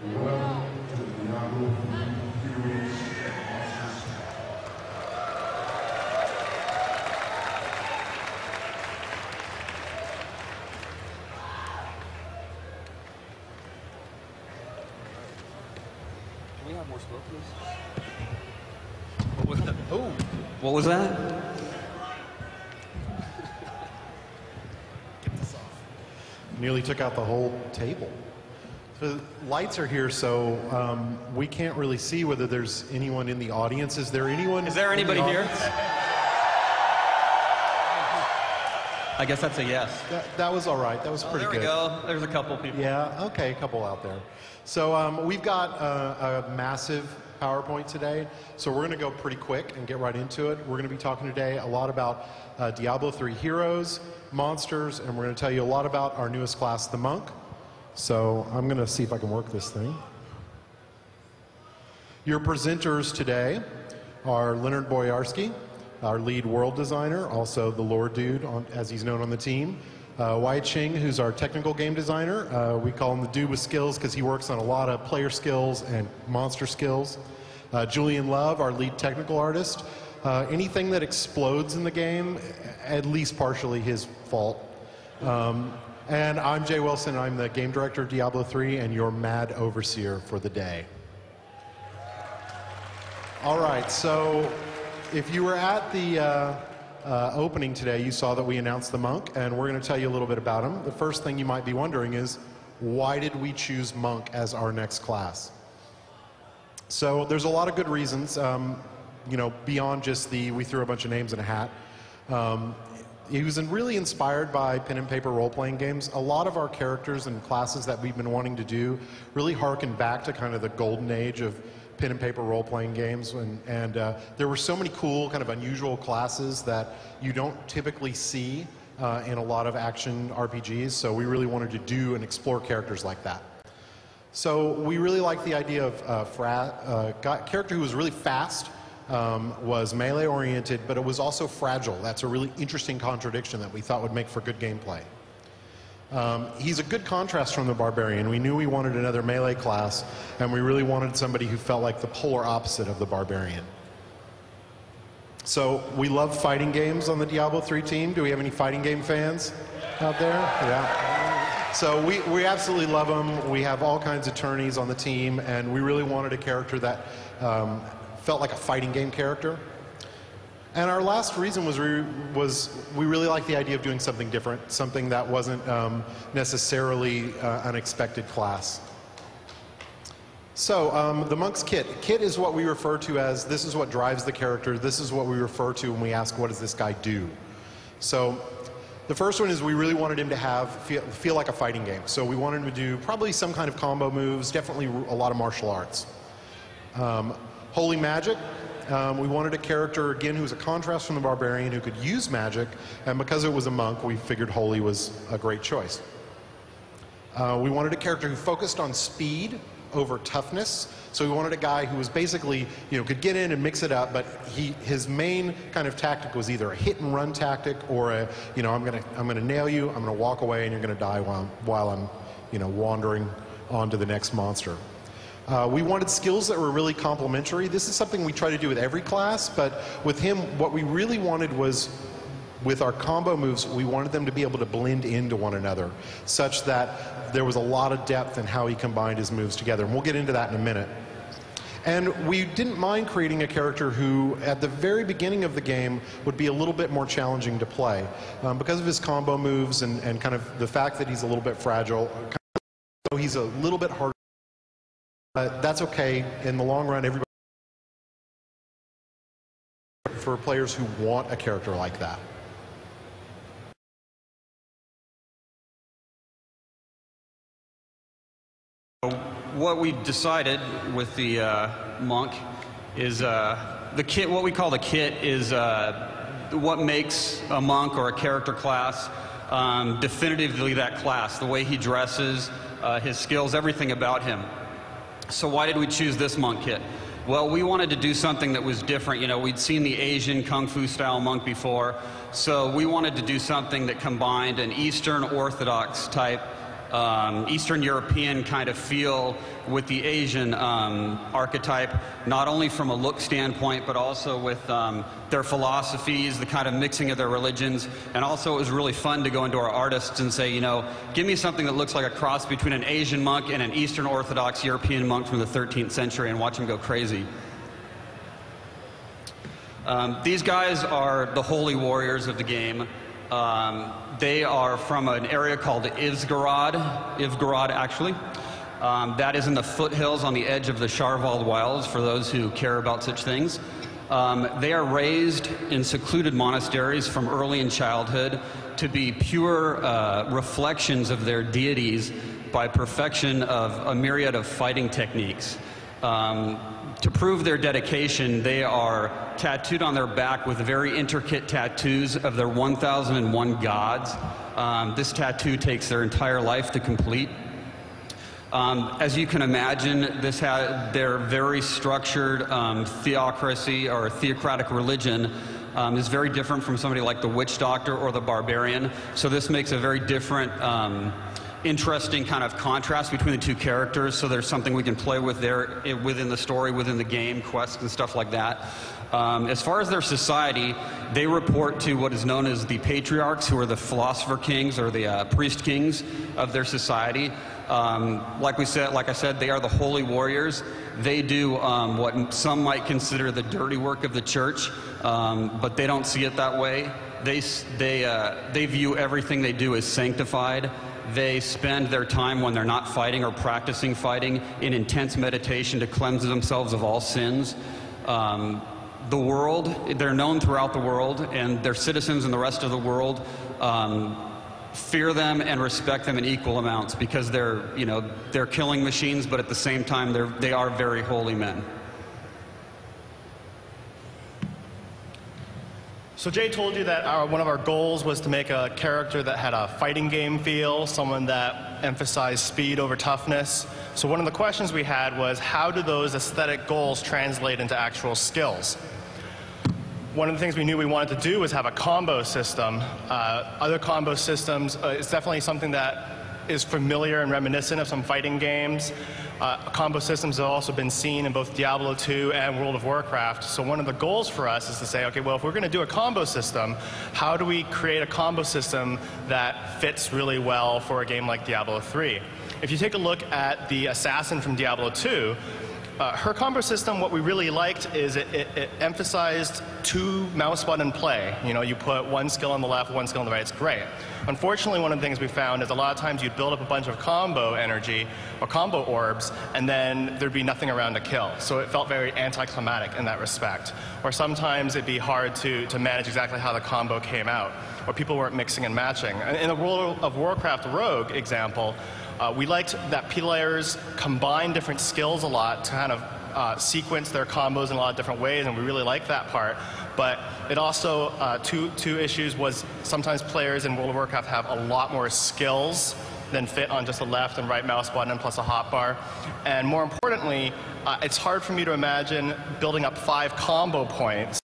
Welcome to the Diablo Heroes and Monsters. Can we have more smoke, please? What was that? Oh, what was that? Nearly took out the whole table. The lights are here, so we can't really see whether there's anyone in the audience. Is there anyone? Is there anybody here? I guess that's a yes. That was all right. That was pretty good. There we go. There's a couple people. Yeah, okay, a couple out there. So we've got a massive PowerPoint today, so we're going to go pretty quick and get right into it. We're going to be talking today a lot about Diablo 3 heroes, monsters, and we're going to tell you a lot about our newest class, the Monk. So I'm going to see if I can work this thing. Your presenters today are Leonard Boyarsky, our lead world designer, also the Lord Dude, as he's known on the team. Wai Ching, who's our technical game designer. We call him the dude with skills because he works on a lot of player skills and monster skills. Julian Love, our lead technical artist. Anything that explodes in the game, at least partially his fault. And I'm Jay Wilson. I'm the game director of Diablo 3 and your mad overseer for the day. All right, so if you were at the opening today, you saw that we announced the Monk, and we're going to tell you a little bit about him. The first thing you might be wondering is, why did we choose Monk as our next class? So there's a lot of good reasons, you know, beyond just we threw a bunch of names in a hat. He was really inspired by pen and paper role-playing games. A lot of our characters and classes that we've been wanting to do really harken back to kind of the golden age of pen and paper role-playing games, and there were so many cool, kind of unusual classes that you don't typically see in a lot of action RPGs, so we really wanted to do and explore characters like that. So we really liked the idea of a character who was really fast, was melee-oriented, but it was also fragile. That's a really interesting contradiction that we thought would make for good gameplay. He's a good contrast from the Barbarian. We knew we wanted another melee class, and we really wanted somebody who felt like the polar opposite of the Barbarian. So we love fighting games on the Diablo 3 team. Do we have any fighting game fans out there? Yeah. So we absolutely love them. We have all kinds of tourneys on the team, and we really wanted a character that felt like a fighting game character. And our last reason was we really liked the idea of doing something different, something that wasn't necessarily an expected class. So the Monk's Kit. Kit is what we refer to as, this is what drives the character, this is what we refer to when we ask, what does this guy do? So the first one is we really wanted him to feel like a fighting game. So we wanted him to do probably some kind of combo moves, definitely a lot of martial arts. Holy magic. We wanted a character, again, who's a contrast from the Barbarian, who could use magic, and because it was a monk, we figured holy was a great choice. We wanted a character who focused on speed over toughness, so we wanted a guy who was basically, you know, could get in and mix it up, but his main kind of tactic was either a hit and run tactic or a, you know, I'm gonna nail you, I'm gonna walk away, and you're gonna die while I'm, you know, wandering on to the next monster. We wanted skills that were really complementary. This is something we try to do with every class, but with him, what we really wanted was, with our combo moves, we wanted them to be able to blend into one another, such that there was a lot of depth in how he combined his moves together. And we'll get into that in a minute. And we didn't mind creating a character who, at the very beginning of the game, would be a little bit more challenging to play. Because of his combo moves and kind of the fact that he's a little bit fragile, he's a little bit harder. That's okay. In the long run, everybody, for players who want a character like that. What we decided with the Monk is the kit. What we call the kit is what makes a monk or a character class definitively that class. The way he dresses, his skills, everything about him. So why did we choose this monk kit? Well, we wanted to do something that was different. You know, we'd seen the Asian Kung Fu style monk before, so we wanted to do something that combined an Eastern Orthodox type Eastern European kind of feel with the Asian archetype, not only from a look standpoint, but also with their philosophies, the kind of mixing of their religions. And also it was really fun to go into our artists and say, you know, give me something that looks like a cross between an Asian monk and an Eastern Orthodox European monk from the 13th century, and watch them go crazy. These guys are the holy warriors of the game. They are from an area called Ivsgorod actually. That is in the foothills on the edge of the Sharvald Wilds, for those who care about such things. They are raised in secluded monasteries from early in childhood to be pure reflections of their deities by perfection of a myriad of fighting techniques. To prove their dedication, they are tattooed on their back with very intricate tattoos of their 1001 gods. This tattoo takes their entire life to complete. As you can imagine, their very structured theocracy or theocratic religion is very different from somebody like the witch doctor or the barbarian. So this makes a very different interesting kind of contrast between the two characters, so there's something we can play with there within the story, within the game, quests and stuff like that. As far as their society, they report to what is known as the patriarchs, who are the philosopher kings or the priest kings of their society. Like I said, they are the holy warriors. They do what some might consider the dirty work of the church, but they don't see it that way. They view everything they do as sanctified. They spend their time when they're not fighting or practicing fighting in intense meditation to cleanse themselves of all sins. The world, they're known throughout the world, and their citizens in the rest of the world fear them and respect them in equal amounts, because they're killing machines, but at the same time they are very holy men. So Jay told you that one of our goals was to make a character that had a fighting game feel, someone that emphasized speed over toughness. So one of the questions we had was, how do those aesthetic goals translate into actual skills? One of the things we knew we wanted to do was have a combo system. Other combo systems is definitely something that is familiar and reminiscent of some fighting games. Combo systems have also been seen in both Diablo 2 and World of Warcraft. So one of the goals for us is to say, okay, well, if we're going to do a combo system, how do we create a combo system that fits really well for a game like Diablo 3? If you take a look at the assassin from Diablo 2, her combo system, what we really liked is it emphasized two mouse button play. You know, you put one skill on the left, one skill on the right. It's great. Unfortunately, one of the things we found is a lot of times you'd build up a bunch of combo energy or combo orbs, and then there'd be nothing around to kill. So it felt very anticlimactic in that respect. Or sometimes it'd be hard to manage exactly how the combo came out, or people weren't mixing and matching. In the World of Warcraft Rogue example, we liked that players combine different skills a lot to kind of sequence their combos in a lot of different ways, and we really liked that part. But it also, two issues was sometimes players in World of Warcraft have a lot more skills than fit on just a left and right mouse button and plus a hotbar. And more importantly, it's hard for me to imagine building up 5 combo points